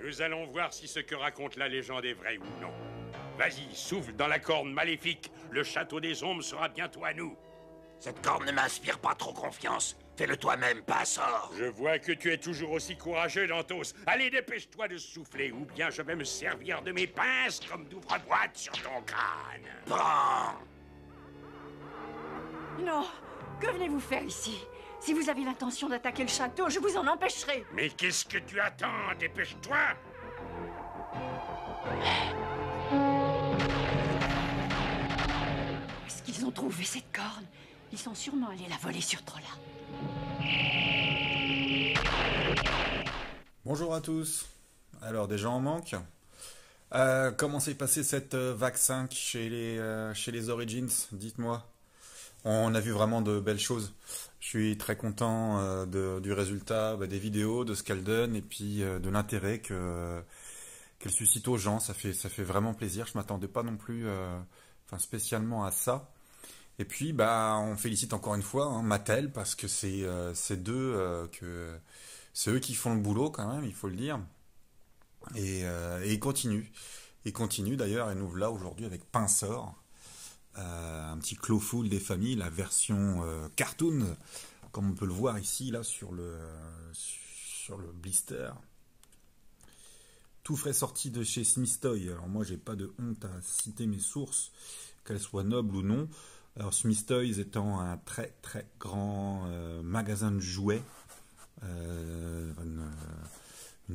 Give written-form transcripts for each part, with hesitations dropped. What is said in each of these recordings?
Nous allons voir si ce que raconte la légende est vrai ou non. Vas-y, souffle dans la corne maléfique. Le château des ombres sera bientôt à nous. Cette corne ne m'inspire pas trop confiance. Fais-le toi-même, Pinsor. Je vois que tu es toujours aussi courageux, Dantos. Allez, dépêche-toi de souffler, ou bien je vais me servir de mes pinces comme d'ouvre-boîte sur ton crâne. Prends. Non, que venez-vous faire ici? Si vous avez l'intention d'attaquer le château, je vous en empêcherai. Mais qu'est-ce que tu attends? Dépêche-toi. Où est-ce qu'ils ont trouvé cette corne? Ils sont sûrement allés la voler sur Trolla. Bonjour à tous. Alors déjà en manque. Comment s'est passé cette vague 5 chez les Origins? Dites-moi. On a vu vraiment de belles choses. Je suis très content du résultat, des vidéos, de ce qu'elle donne et puis de l'intérêt qu'elle suscite aux gens. Ça fait vraiment plaisir. Je m'attendais pas non plus spécialement à ça. Et puis on félicite encore une fois Mattel parce que c'est eux qui font le boulot quand même, il faut le dire. Et ils continuent. Ils continuent d'ailleurs, et nous voilà aujourd'hui avec Pinsor. Un petit Clawful des familles, la version cartoon, comme on peut le voir ici là sur le blister. Tout frais sorti de chez Smith Toy. Alors moi j'ai pas de honte à citer mes sources, qu'elles soient nobles ou non. Alors Smith Toys étant un très très grand magasin de jouets, une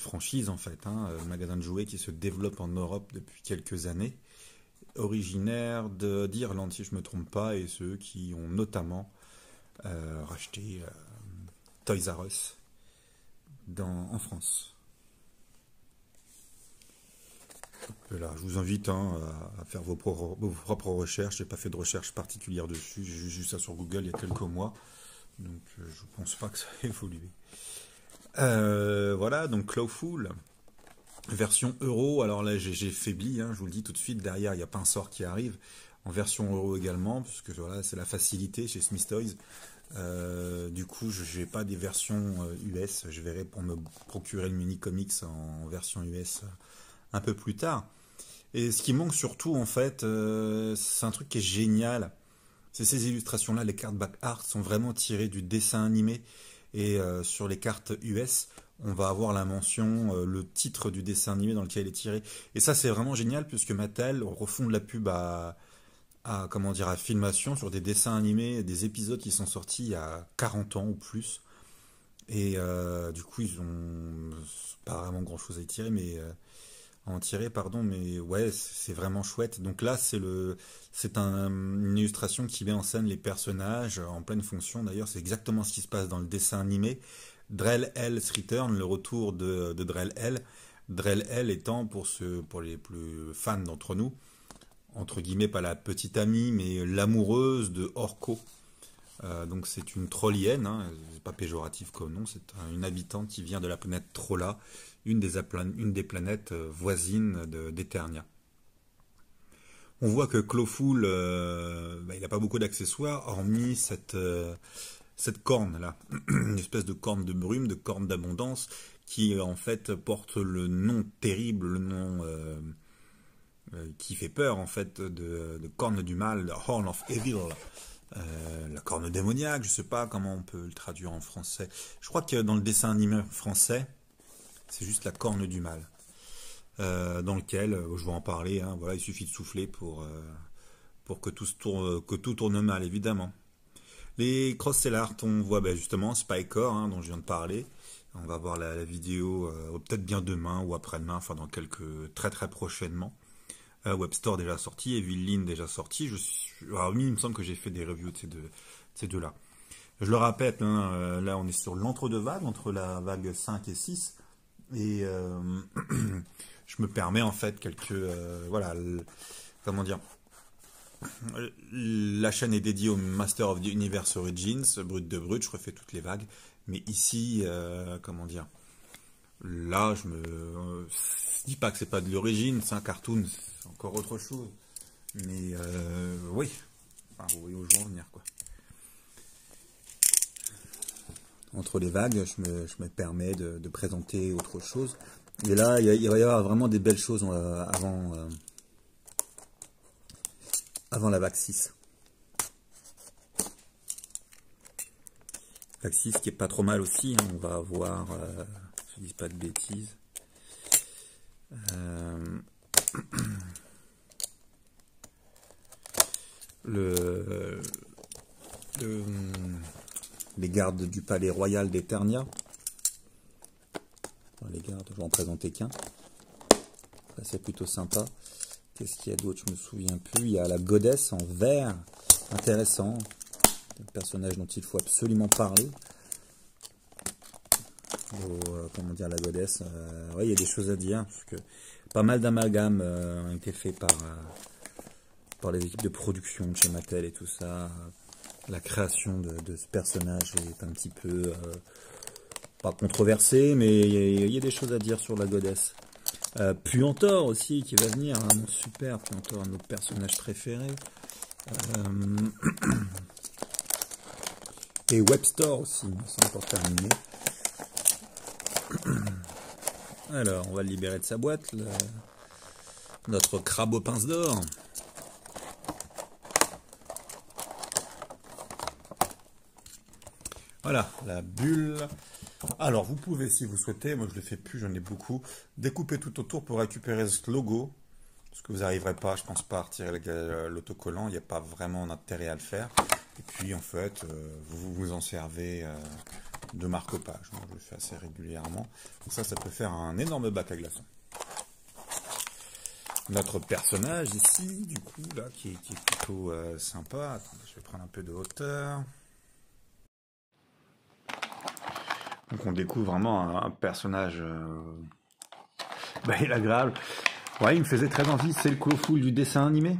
franchise en fait, un magasin de jouets qui se développe en Europe depuis quelques années. Originaire d'Irlande si je ne me trompe pas, et ceux qui ont notamment racheté Toys R Us en France. Là, je vous invite à faire vos propres recherches. J'ai pas fait de recherche particulière dessus, j'ai juste vu ça sur Google il y a quelques mois, donc je pense pas que ça a évolué. Voilà, donc Clawful. Version euro, alors là j'ai faibli, je vous le dis tout de suite, derrière il y a Pinsor qui arrive, en version euro également, puisque voilà, c'est la facilité chez Smith Toys. Du coup je n'ai pas des versions US, je verrai pour me procurer le mini comics en version US un peu plus tard. Et ce qui manque surtout en fait, c'est un truc qui est génial, c'est ces illustrations là, les cartes back art sont vraiment tirées du dessin animé, et sur les cartes US, on va avoir la mention, le titre du dessin animé dans lequel il est tiré. Et ça, c'est vraiment génial, puisque Mattel refont de la pub à Filmation sur des dessins animés, des épisodes qui sont sortis il y a 40 ans ou plus. Et du coup, ils ont pas vraiment grand chose à en tirer, mais ouais, c'est vraiment chouette. Donc là, c'est une illustration qui met en scène les personnages en pleine fonction. D'ailleurs, c'est exactement ce qui se passe dans le dessin animé. Drell-L's Return, le retour de Drell-L. Drell-L étant, pour les plus fans d'entre nous, entre guillemets, pas la petite amie, mais l'amoureuse de Orko. Donc c'est une trollienne, c'est pas péjoratif comme nom, c'est une habitante qui vient de la planète Trolla, une des planètes voisines d'Eternia. On voit que Clawful, il n'a pas beaucoup d'accessoires, hormis cette corne là, une espèce de corne de brume, de corne d'abondance, qui en fait porte le nom terrible, le nom qui fait peur en fait, de corne du mal, the Horn of Evil, la corne démoniaque, je sais pas comment on peut le traduire en français. Je crois que dans le dessin animé français, c'est juste la corne du mal, dans lequel, je vais en parler, voilà, il suffit de souffler pour que tout tourne mal, évidemment. Les cross-sell-art, on voit justement Spycore, dont je viens de parler. On va voir la vidéo peut-être bien demain ou après-demain, enfin dans très très prochainement. Webstore déjà sorti, Evelyn déjà sorti. Alors, il me semble que j'ai fait des reviews de ces deux-là. Je le répète, là on est sur l'entre-deux vagues, entre la vague 5 et 6. Et je me permets en fait comment dire. La chaîne est dédiée au Master of the Universe Origins, brut de brut, je refais toutes les vagues. Mais ici, comment dire, là, je dis pas que c'est pas de l'origine, c'est un cartoon, c'est encore autre chose. Mais oui, vous voyez où je veux en venir, quoi. entre les vagues, je me permets de présenter autre chose. Et là, il va y avoir vraiment des belles choses avant la vague 6. Vague 6 qui est pas trop mal aussi, hein. On va avoir, je dis pas de bêtises, les gardes du palais royal d'Eternia. Enfin, les gardes, je vais en présenter qu'un. Ça c'est plutôt sympa. Qu'est-ce qu'il y a d'autre? Je me souviens plus. Il y a la godesse en vert, intéressant. Un personnage dont il faut absolument parler. Comment dire, la godesse. Ouais, il y a des choses à dire parce que pas mal d'amalgames ont été faits par les équipes de production de chez Mattel et tout ça. La création de ce personnage est un petit peu pas controversée, mais il y a des choses à dire sur la godesse. Puantor aussi qui va venir, hein, mon super Puantor, un de nos personnages préférés. Et Webstore aussi, c'est encore terminé. Alors, on va le libérer de sa boîte, notre crabe aux pinces d'or. Voilà, la bulle. Alors, vous pouvez, si vous souhaitez, moi je ne le fais plus, j'en ai beaucoup, découper tout autour pour récupérer ce logo. Parce que vous n'arriverez pas, je pense pas, à retirer l'autocollant, il n'y a pas vraiment d'intérêt à le faire. Et puis, en fait, vous vous en servez de marque-page. Moi, je le fais assez régulièrement. Donc ça peut faire un énorme bac à glaçons. Notre personnage ici, du coup, là, qui est plutôt sympa. Attendez, je vais prendre un peu de hauteur. Donc on découvre vraiment un personnage il est agréable. Ouais, il me faisait très envie, c'est le Clawful du dessin animé,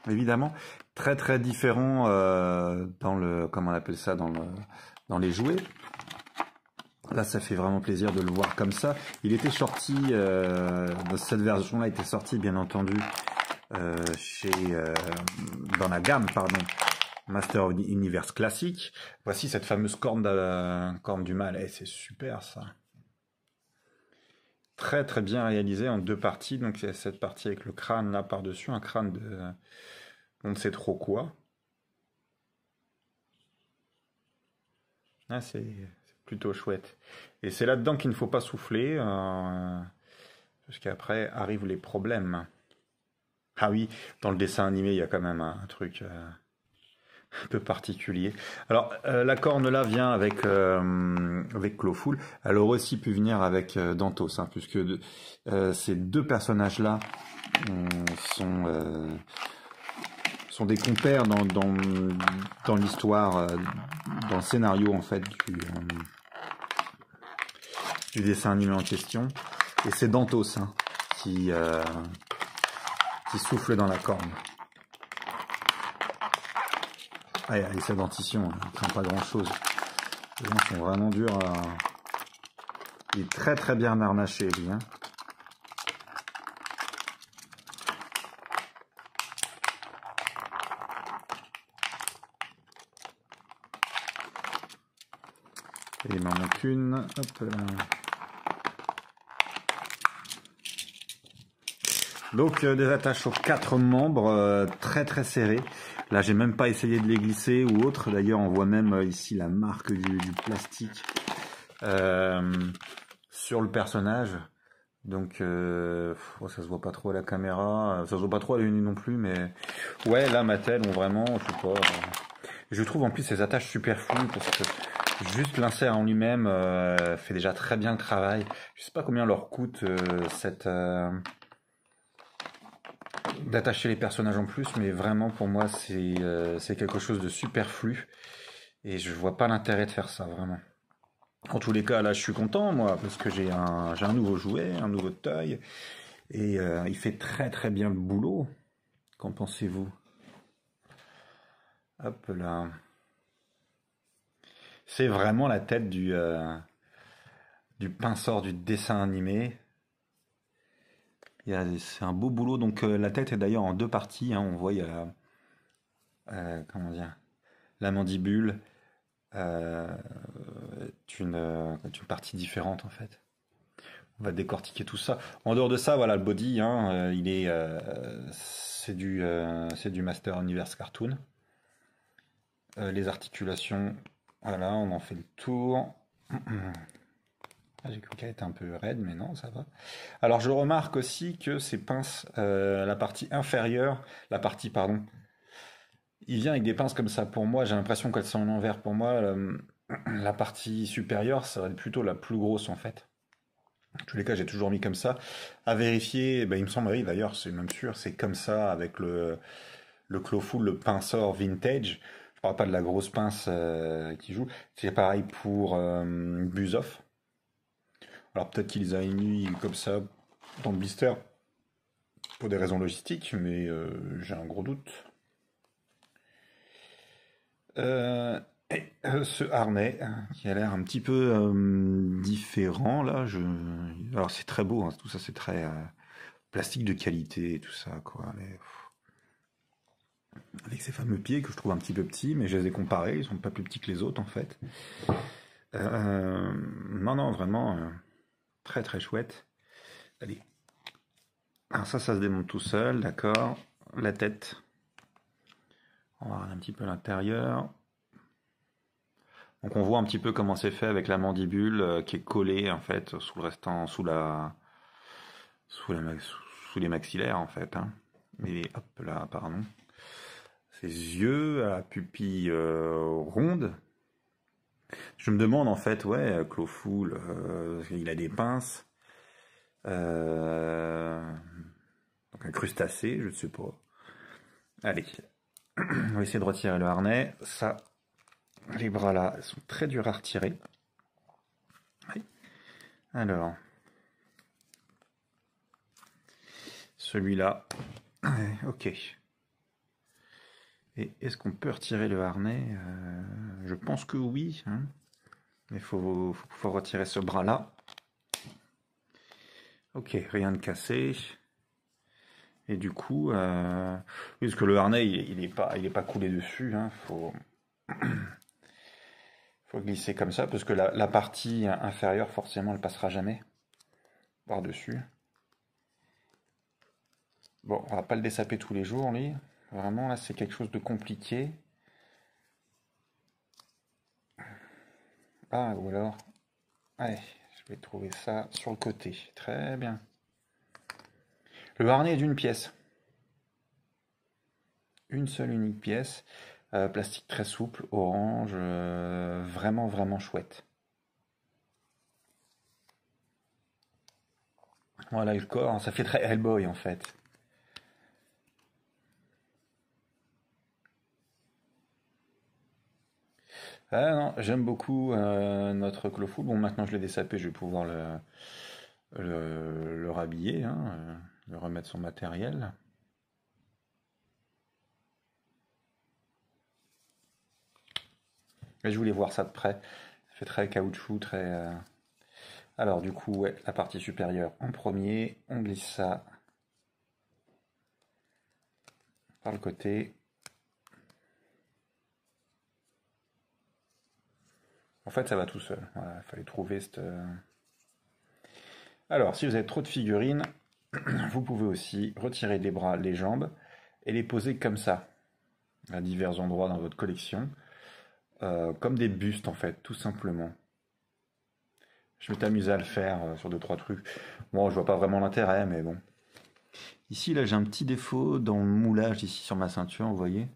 évidemment. Très très différent dans le, comment on appelle ça, dans les jouets. Là, ça fait vraiment plaisir de le voir comme ça. Il était sorti, cette version-là était sortie, bien entendu, dans la gamme, pardon, Master of Universe classique. Voici cette fameuse corne du mal. Et c'est super ça. Très très bien réalisé en deux parties. Donc il y a cette partie avec le crâne là par-dessus, un crâne de on ne sait trop quoi. Ah, c'est plutôt chouette. Et c'est là-dedans qu'il ne faut pas souffler, parce qu'après arrivent les problèmes. Ah oui, dans le dessin animé, il y a quand même un truc un peu particulier. Alors, la corne là vient avec Clawful. Elle aurait aussi pu venir avec Dantos, hein, puisque ces deux personnages-là sont des compères dans l'histoire, dans le scénario en fait du dessin animé en question. Et c'est Dantos hein, qui souffle dans la corne. Ah, et sa dentition, il ne craint pas grand chose. Les gens sont vraiment durs à... Il est très très bien harnaché, lui. Hein. Et il m'en manque une. Hop là. Donc des attaches aux 4 membres, très très serrées. Là, j'ai même pas essayé de les glisser ou autre. D'ailleurs, on voit même ici la marque du plastique sur le personnage. Donc, ça se voit pas trop à la caméra. Ça se voit pas trop à l'œil nu non plus, mais ouais, là, Mattel ont vraiment, je sais pas. Je trouve en plus ces attaches superflues parce que juste l'insert en lui-même fait déjà très bien le travail. Je sais pas combien leur coûte d'attacher les personnages en plus, mais vraiment pour moi c'est quelque chose de superflu et je vois pas l'intérêt de faire ça vraiment. En tous les cas là je suis content moi parce que j'ai un nouveau jouet, un nouveau toy et il fait très très bien le boulot. Qu'en pensez-vous? Hop là. C'est vraiment la tête du pinsor du dessin animé. C'est un beau boulot, donc la tête est d'ailleurs en 2 parties, hein. On voit il y a comment dire, la mandibule, est une partie différente en fait. On va décortiquer tout ça. En dehors de ça, voilà, le body, hein, c'est du Master Universe Cartoon. Les articulations, voilà, on en fait le tour. J'ai cru qu'elle était un peu raide, mais non, ça va. Alors, je remarque aussi que ces pinces, la partie inférieure, pardon, il vient avec des pinces comme ça. Pour moi, j'ai l'impression qu'elles sont en l'envers. Pour moi, la partie supérieure, ça va être plutôt la plus grosse, en fait. En tous les cas, j'ai toujours mis comme ça. À vérifier, ben, il me semble, oui, d'ailleurs, c'est même sûr, c'est comme ça avec le Clawful, le pinceur vintage. Je parle pas de la grosse pince qui joue. C'est pareil pour Buzoff. Alors peut-être qu'ils les a mis comme ça dans le blister pour des raisons logistiques, mais j'ai un gros doute. Ce harnais qui a l'air un petit peu différent là. Alors c'est très beau, hein, tout ça c'est très plastique de qualité et tout ça quoi. Mais, avec ces fameux pieds que je trouve un petit peu petits, mais je les ai comparés, ils sont pas plus petits que les autres en fait. Non, vraiment très très chouette. Allez. Alors ça se démonte tout seul, d'accord. La tête. On va regarder un petit peu l'intérieur. Donc on voit un petit peu comment c'est fait avec la mandibule qui est collée en fait sous le restant, sous les maxillaires en fait. Hein. Mais hop là, pardon. Ses yeux à la pupille ronde. Je me demande en fait, ouais, Clawful, il a des pinces. Donc un crustacé, je ne sais pas. Allez, on va essayer de retirer le harnais. Ça, les bras là, sont très durs à retirer. Oui. Alors, celui-là, ok. Et est-ce qu'on peut retirer le harnais? Je pense que oui. Hein. Mais il faut pouvoir retirer ce bras-là. Ok, rien de cassé. Et du coup, parce que le harnais, il est pas coulé dessus. Hein. Faut glisser comme ça, parce que la partie inférieure, forcément, elle passera jamais par-dessus. Bon, on va pas le dessaper tous les jours, lui. Vraiment, là, c'est quelque chose de compliqué. Ah, ou alors... Allez, je vais trouver ça sur le côté. Très bien. Le harnais est d'une pièce. Une seule unique pièce. Plastique très souple, orange. Vraiment, vraiment chouette. Voilà le corps. Ça fait très Hellboy, en fait. Ah non, j'aime beaucoup notre Clawful. Bon, maintenant je l'ai dessapé, je vais pouvoir le rhabiller, hein, le remettre son matériel. Et je voulais voir ça de près. Ça fait très caoutchouc, très... Alors du coup, ouais, la partie supérieure en premier. On glisse ça par le côté. En fait, ça va tout seul. Voilà, il fallait trouver cette... Alors, si vous avez trop de figurines, vous pouvez aussi retirer les bras, les jambes, et les poser comme ça, à divers endroits dans votre collection, comme des bustes en fait, tout simplement. Je m'étais amusé à le faire sur 2-3 trucs. Bon, je vois pas vraiment l'intérêt, mais bon. Ici, là, j'ai un petit défaut dans le moulage ici sur ma ceinture, vous voyez.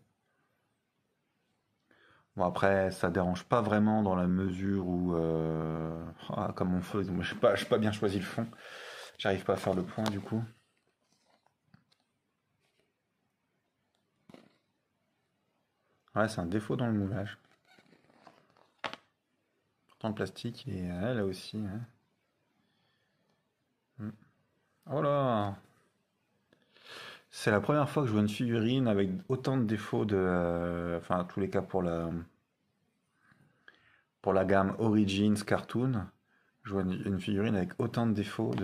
Bon, après, ça dérange pas vraiment dans la mesure où, comme on fait, moi, j'ai pas bien choisi le fond. J'arrive pas à faire le point du coup. Ouais, c'est un défaut dans le moulage. Pourtant, le plastique, il est là aussi. Hein. Oh là! C'est la première fois que je vois une figurine avec autant de défauts enfin, en tous les cas pour la gamme Origins Cartoon. Je vois une figurine avec autant de défauts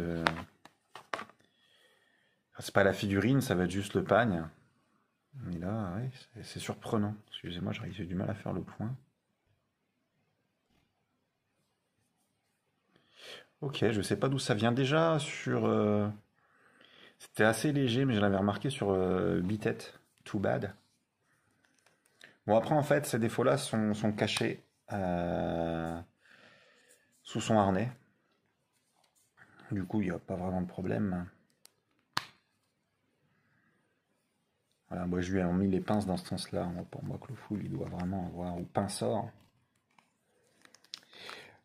c'est pas la figurine, ça va être juste le pagne. Mais là, ouais, c'est surprenant. Excusez-moi, j'ai du mal à faire le point. Ok, je sais pas d'où ça vient déjà sur... C'était assez léger, mais je l'avais remarqué sur Beat It, Too Bad. Bon, après, en fait, ces défauts-là sont cachés sous son harnais. Du coup, il n'y a pas vraiment de problème. Voilà, moi, je lui ai mis les pinces dans ce sens-là. Pour moi, Clofoul, il doit vraiment avoir... Ou Pinsor.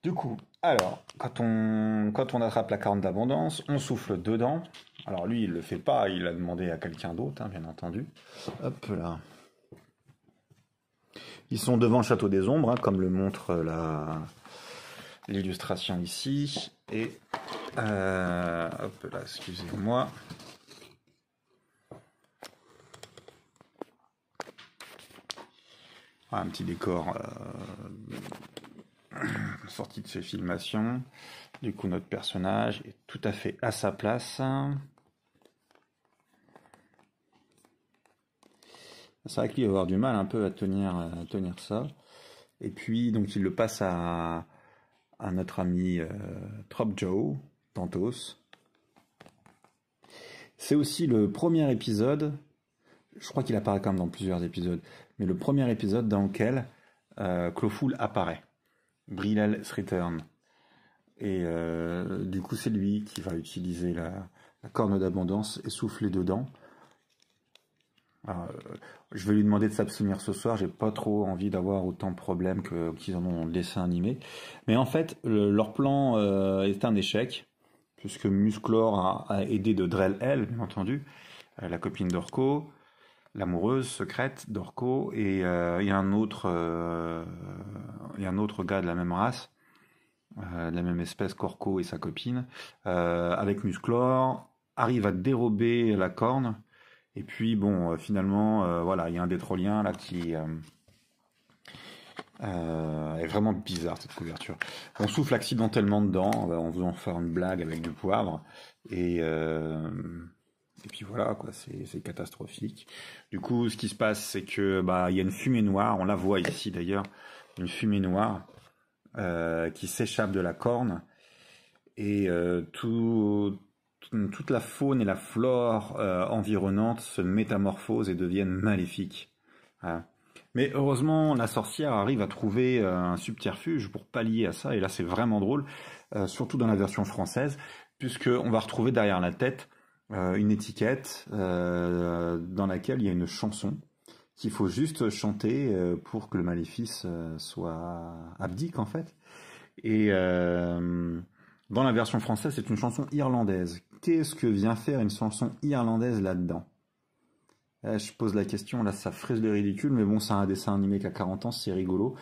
Du coup, alors, quand on attrape la corne d'abondance, on souffle dedans. Alors lui, il le fait pas, il a demandé à quelqu'un d'autre, hein, bien entendu. Hop là. Ils sont devant le château des ombres, hein, comme le montre l'illustration ici. Et hop là, excusez-moi. Ah, un petit décor sorti de ces filmations. Du coup, notre personnage est tout à fait à sa place. C'est vrai qu'il va avoir du mal un peu à tenir ça. Et puis, donc, il le passe à notre ami Trop Joe, Tantos. C'est aussi le premier épisode, je crois qu'il apparaît quand même dans plusieurs épisodes, mais le premier épisode dans lequel Clofoul apparaît. Brillal's Return. Et du coup, c'est lui qui va utiliser la corne d'abondance et souffler dedans. Alors, je vais lui demander de s'abstenir ce soir. J'ai pas trop envie d'avoir autant de problèmes qu'ils en ont dans le dessin animé. Mais en fait, leur plan est un échec, puisque Musclor a aidé de Drell elle, bien entendu, la copine d'Orko, l'amoureuse secrète d'Orko, et il y a un autre gars de la même race, de la même espèce qu'Orko et sa copine, avec Musclor, arrive à dérober la corne. Et puis, bon, finalement, voilà, il y a un des trolliens là qui est vraiment bizarre, cette couverture. On souffle accidentellement dedans, en voulant faire une blague avec du poivre. Et puis voilà, quoi, c'est catastrophique. Du coup, ce qui se passe, c'est que il y a une fumée noire, on la voit ici d'ailleurs, une fumée noire qui s'échappe de la corne. Et toute la faune et la flore environnante se métamorphosent et deviennent maléfiques. Voilà. Mais heureusement, la sorcière arrive à trouver un subterfuge pour pallier à ça, et là c'est vraiment drôle, surtout dans la version française, puisqu'on va retrouver derrière la tête une étiquette dans laquelle il y a une chanson qu'il faut juste chanter pour que le maléfice soit abdique en fait. Et dans la version française, c'est une chanson irlandaise. Qu'est-ce que vient faire une chanson irlandaise là-dedans? Je pose la question, là ça frise le ridicule, mais bon, c'est un dessin animé qui a 40 ans, c'est rigolo.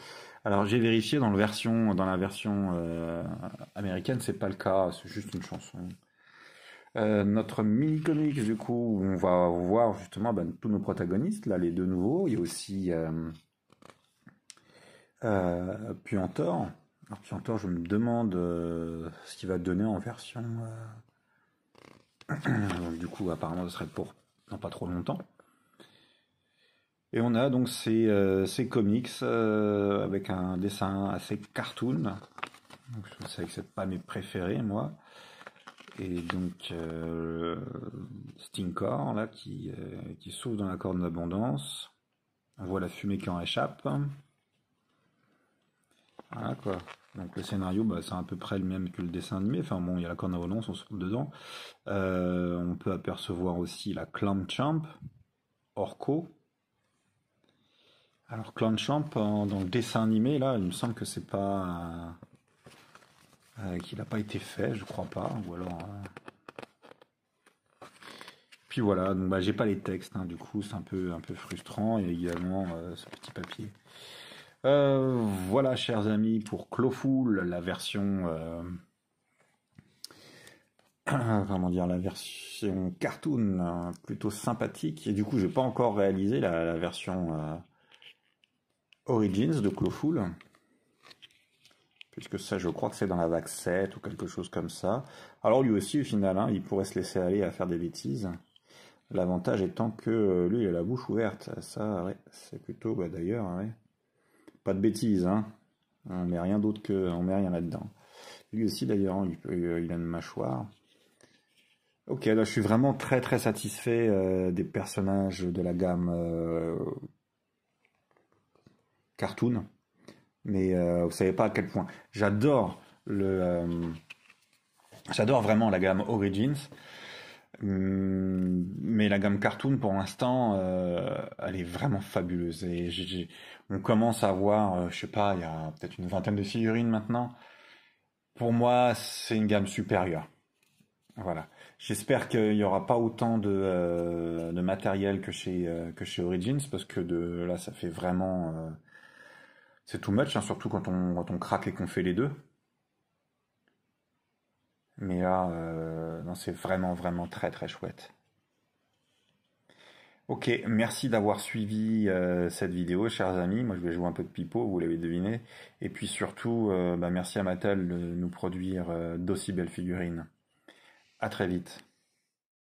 Alors j'ai vérifié dans la version américaine, c'est pas le cas, c'est juste une chanson. Notre mini-comics, du coup, on va voir justement tous nos protagonistes, là les deux nouveaux. Il y a aussi Puantor. Alors Puantor, je me demande ce qu'il va donner en version... du coup, apparemment, ce serait pour non pas trop longtemps. Et on a donc ces comics avec un dessin assez cartoon. Donc, je sais que c'est pas mes préférés, moi. Et donc Stinkor là qui souffle dans la corne d'abondance. On voit la fumée qui en échappe. Voilà quoi. Donc le scénario, c'est à peu près le même que le dessin animé. Enfin bon, il y a la corne d'abondance, on se trouve dedans. On peut apercevoir aussi la Clamchamp, Orko. Alors Clamchamp, dans le dessin animé, là, il me semble que c'est pas... qu'il n'a pas été fait, je crois pas. Ou alors... Puis voilà, donc j'ai pas les textes, hein, du coup c'est un peu frustrant. Et également ce petit papier. Voilà, chers amis, pour Clofoul, la version comment dire, la version cartoon plutôt sympathique. Et du coup, j'ai pas encore réalisé la version Origins de Clofoul, puisque ça, je crois que c'est dans la vague 7 ou quelque chose comme ça. Alors lui aussi, au final, il pourrait se laisser aller à faire des bêtises. L'avantage étant que lui, il a la bouche ouverte. Ça, ouais, c'est plutôt, d'ailleurs, ouais. Pas de bêtises, hein. On met rien d'autre on met rien là-dedans. Lui aussi d'ailleurs, hein, il a une mâchoire. Ok, là je suis vraiment très très satisfait des personnages de la gamme cartoon. Mais vous savez pas à quel point. J'adore vraiment la gamme Origins. Mais la gamme cartoon pour l'instant elle est vraiment fabuleuse et on commence à avoir je sais pas, il y a peut-être une vingtaine de figurines maintenant. Pour moi c'est une gamme supérieure, voilà. J'espère qu'il y aura pas autant de matériel que chez Origins, parce que de là ça fait vraiment c'est too much, hein, surtout quand on craque et qu'on fait les deux. Mais là, non, c'est vraiment, vraiment très, très chouette. Ok, merci d'avoir suivi cette vidéo, chers amis. Moi, je vais jouer un peu de pipeau, vous l'avez deviné. Et puis surtout, merci à Mattel de nous produire d'aussi belles figurines. À très vite.